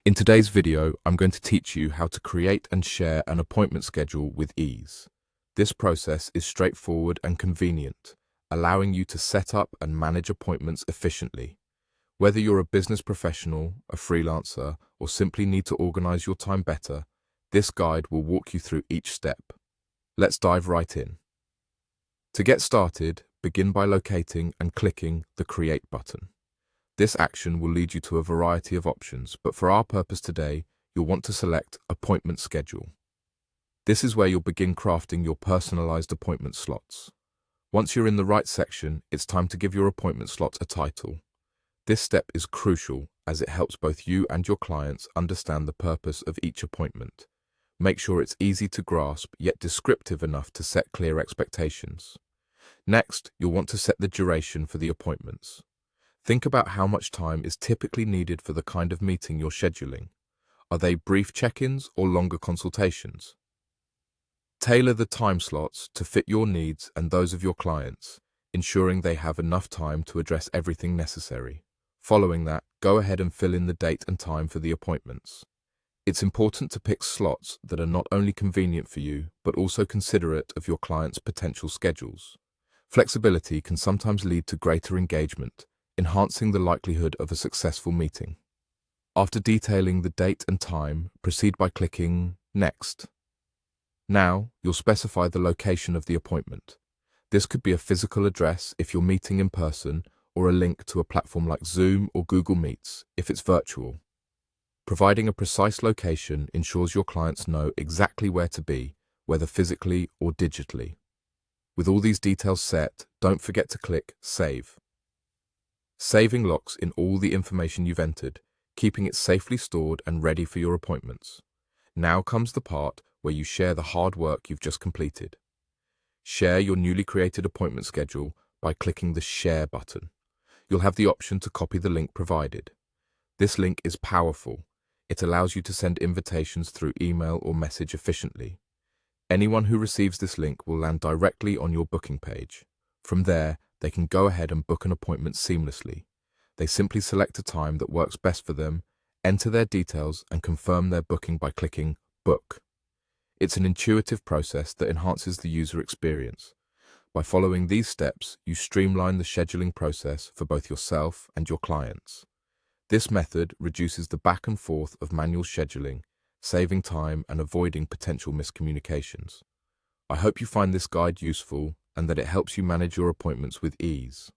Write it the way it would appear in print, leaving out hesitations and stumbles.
In today's video, I'm going to teach you how to create and share an appointment schedule with ease. This process is straightforward and convenient, allowing you to set up and manage appointments efficiently. Whether you're a business professional, a freelancer, or simply need to organize your time better, this guide will walk you through each step. Let's dive right in. To get started, begin by locating and clicking the Create button. This action will lead you to a variety of options, but for our purpose today, you'll want to select Appointment Schedule. This is where you'll begin crafting your personalized appointment slots. Once you're in the right section, it's time to give your appointment slot a title. This step is crucial as it helps both you and your clients understand the purpose of each appointment. Make sure it's easy to grasp yet descriptive enough to set clear expectations. Next, you'll want to set the duration for the appointments. Think about how much time is typically needed for the kind of meeting you're scheduling. Are they brief check-ins or longer consultations? Tailor the time slots to fit your needs and those of your clients, ensuring they have enough time to address everything necessary. Following that, go ahead and fill in the date and time for the appointments. It's important to pick slots that are not only convenient for you, but also considerate of your clients' potential schedules. Flexibility can sometimes lead to greater engagement, enhancing the likelihood of a successful meeting. After detailing the date and time, proceed by clicking Next. Now, you'll specify the location of the appointment. This could be a physical address if you're meeting in person, or a link to a platform like Zoom or Google Meets if it's virtual. Providing a precise location ensures your clients know exactly where to be, whether physically or digitally. With all these details set, don't forget to click Save. Saving locks in all the information you've entered, keeping it safely stored and ready for your appointments. Now comes the part where you share the hard work you've just completed. Share your newly created appointment schedule by clicking the Share button. You'll have the option to copy the link provided. This link is powerful. It allows you to send invitations through email or message efficiently. Anyone who receives this link will land directly on your booking page. From there, they can go ahead and book an appointment seamlessly. They simply select a time that works best for them, enter their details, and confirm their booking by clicking Book. It's an intuitive process that enhances the user experience. By following these steps, you streamline the scheduling process for both yourself and your clients. This method reduces the back and forth of manual scheduling, saving time and avoiding potential miscommunications. I hope you find this guide useful and that it helps you manage your appointments with ease.